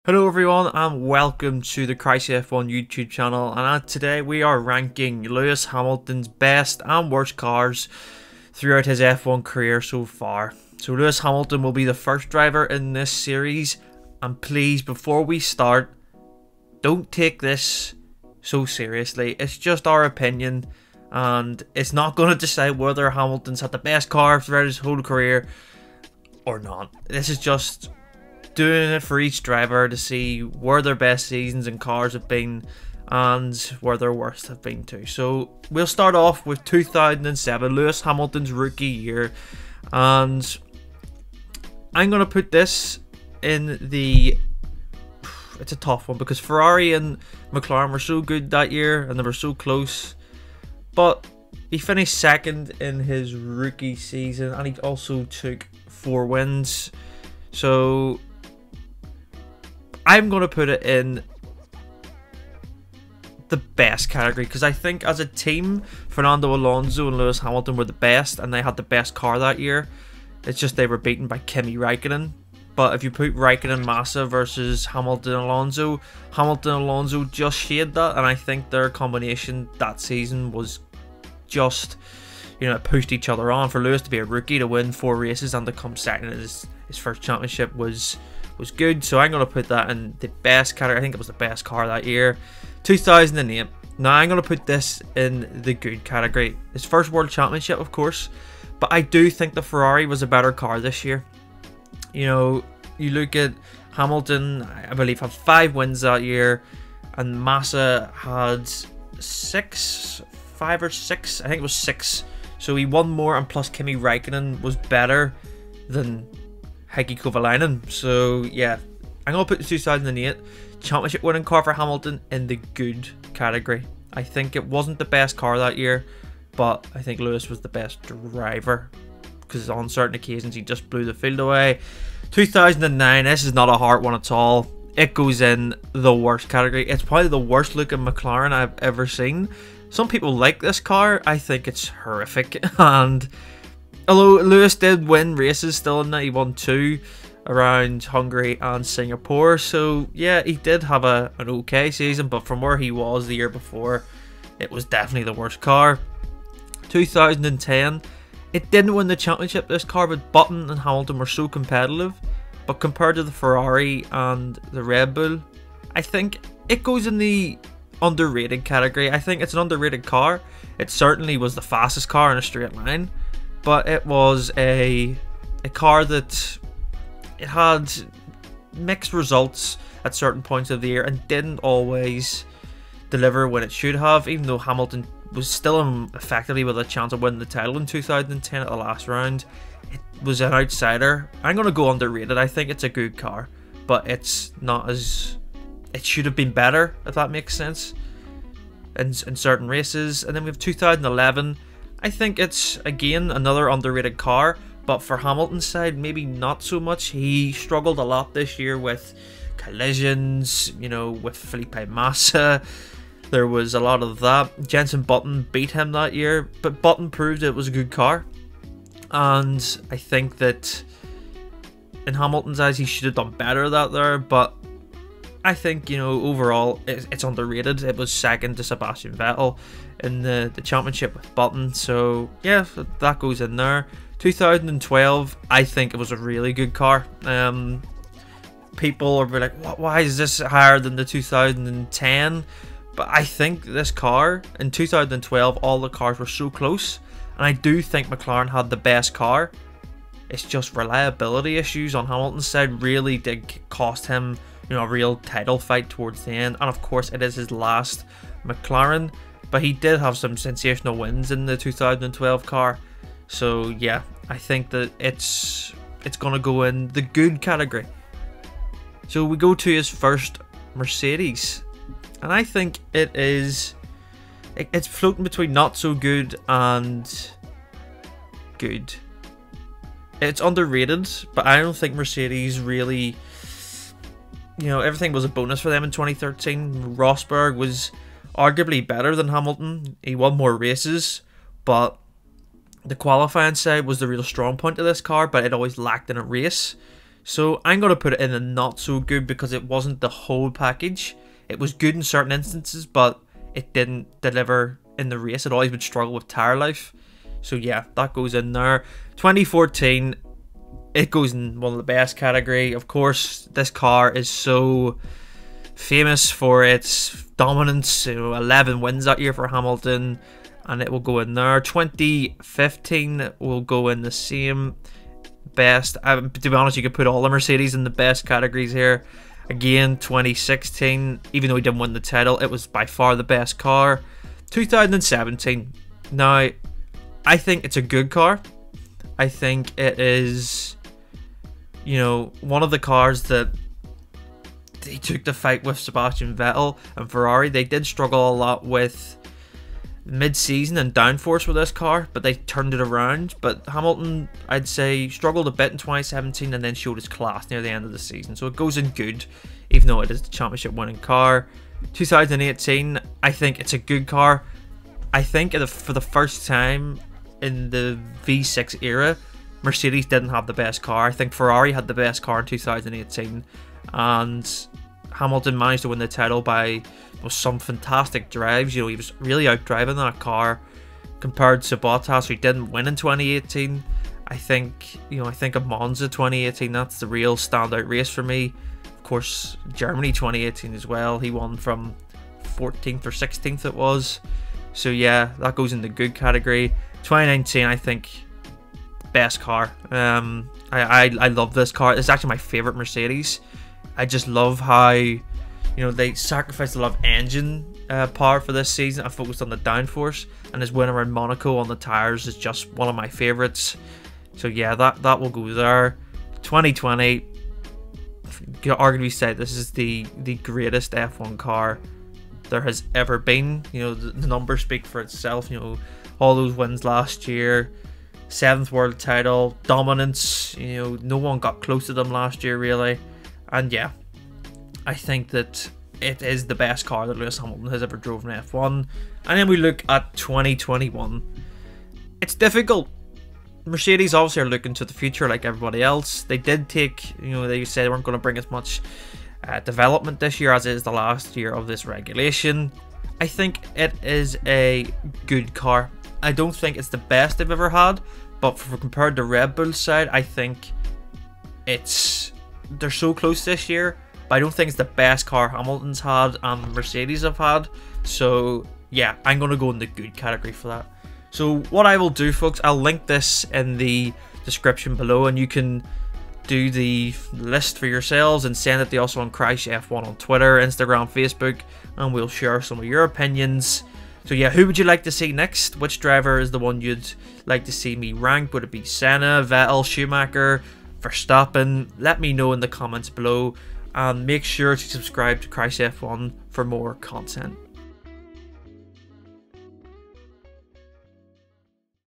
Hello everyone and welcome to the Crazy F1 YouTube channel, and today we are ranking Lewis Hamilton's best and worst cars throughout his F1 career so far. So Lewis Hamilton will be the first driver in this series, and please, before we start, don't take this so seriously. It's just our opinion and it's not going to decide whether Hamilton's had the best car throughout his whole career or not. This is just doing it for each driver to see where their best seasons and cars have been and where their worst have been too. So we'll start off with 2007, Lewis Hamilton's rookie year, and I'm going to put this in the... It's a tough one because Ferrari and McLaren were so good that year and they were so close, but he finished second in his rookie season and he also took 4 wins. So I'm going to put it in the best category because I think as a team, Fernando Alonso and Lewis Hamilton were the best and they had the best car that year. It's just they were beaten by Kimi Raikkonen. But if you put Raikkonen Massa versus Hamilton Alonso just shaded that, and I think their combination that season was just, you know, it pushed each other on. For Lewis to be a rookie, to win 4 races and to come second in his first championship was good. So I'm going to put that in the best category. I think it was the best car that year. 2008. Now I'm going to put this in the good category. His first world championship, of course, but I do think the Ferrari was a better car this year. You know, you look at Hamilton, I believe, had 5 wins that year, and Massa had 5 or 6, I think it was 6. So he won more, and plus Kimi Raikkonen was better than Heikki Kovalainen. So yeah, I'm going to put the 2008 championship winning car for Hamilton in the good category. I think it wasn't the best car that year, but I think Lewis was the best driver, because on certain occasions he just blew the field away. 2009, this is not a hard one at all. It goes in the worst category. It's probably the worst looking McLaren I've ever seen. Some people like this car. I think it's horrific. And although Lewis did win races still in that, he won 2 around Hungary and Singapore. So yeah, he did have an okay season, but from where he was the year before, it was definitely the worst car. 2010, it didn't win the championship, this car, but Button and Hamilton were so competitive. But compared to the Ferrari and the Red Bull, I think it goes in the underrated category. I think it's an underrated car. It certainly was the fastest car in a straight line, but it was a car that it had mixed results at certain points of the year and didn't always deliver when it should have, even though Hamilton was still effectively with a chance of winning the title in 2010 at the last round. It was an outsider. I'm going to go underrated. I think it's a good car, but it's not as... It should have been better, if that makes sense, in certain races. And then we have 2011. I think it's, again, another underrated car, but for Hamilton's side, maybe not so much. He struggled a lot this year with collisions, you know, with Felipe Massa. There was a lot of that. Jenson Button beat him that year, but Button proved it was a good car. And I think that in Hamilton's eyes, he should have done better that there, but I think, you know, overall, it's underrated. It was second to Sebastian Vettel in the championship with Button. So yeah, that goes in there. 2012, I think it was a really good car. People are like, why is this higher than the 2010? But I think this car, in 2012, all the cars were so close. And I do think McLaren had the best car. It's just reliability issues on Hamilton's side really did cost him, you know, a real title fight towards the end. And of course, it is his last McLaren. But he did have some sensational wins in the 2012 car. So yeah, I think that it's going to go in the good category. So we go to his first Mercedes. And I think it's floating between not so good and good. It's underrated, but I don't think Mercedes really, you know, everything was a bonus for them in 2013. Rosberg was arguably better than Hamilton. He won more races, but the qualifying side was the real strong point of this car, but it always lacked in a race. So I'm going to put it in the not so good because it wasn't the whole package. It was good in certain instances, but it didn't deliver in the race. It always would struggle with tyre life. So yeah, that goes in there. 2014, it goes in one of the best category. Of course, this car is so famous for its dominance. 11 wins that year for Hamilton, and it will go in there. 2015 will go in the same best. To be honest, you could put all the Mercedes in the best categories here. Again, 2016, even though he didn't win the title, it was by far the best car. 2017. Now, I think it's a good car. I think it is, one of the cars that they took the fight with Sebastian Vettel and Ferrari. They did struggle a lot with mid-season and downforce with this car, but they turned it around. But Hamilton, I'd say, struggled a bit in 2017 and then showed his class near the end of the season. So it goes in good, even though it is the championship winning car. 2018, I think it's a good car. I think for the first time in the V6 era, Mercedes didn't have the best car. I think Ferrari had the best car in 2018, and Hamilton managed to win the title by some fantastic drives. He was really out driving that car compared to Bottas, who didn't win in 2018. I think of Monza 2018. That's the real standout race for me. Of course, Germany 2018 as well. He won from 14th or 16th it was. So yeah, that goes in the good category. 2019, I think, best car. I love this car. It's actually my favorite Mercedes. I just love how they sacrificed a lot of engine power for this season. I focused on the downforce, and his win around Monaco on the tires is just one of my favorites. So yeah, that will go there. 2020, could arguably say this is the greatest F1 car there has ever been. The numbers speak for itself. All those wins last year, 7th world title, dominance. No one got close to them last year really. And yeah, I think that it is the best car that Lewis Hamilton has ever driven in F1. And then we look at 2021. It's difficult. Mercedes obviously are looking to the future like everybody else. They did take, they said they weren't going to bring as much development this year as it is the last year of this regulation. I think it is a good car. I don't think it's the best they've ever had, but compared to Red Bull's side, I think they're so close this year, but I don't think it's the best car Hamilton's had and Mercedes have had. So yeah, I'm going to go in the good category for that. So what I will do, folks, I'll link this in the description below, and you can do the list for yourselves and send it to us on Crash F1 on Twitter, Instagram, Facebook, and we'll share some of your opinions. So yeah, who would you like to see next? Which driver is the one you'd like to see me rank? Would it be Senna, Vettel, Schumacher, Verstappen? Let me know in the comments below, and make sure to subscribe to Crash F1 for more content.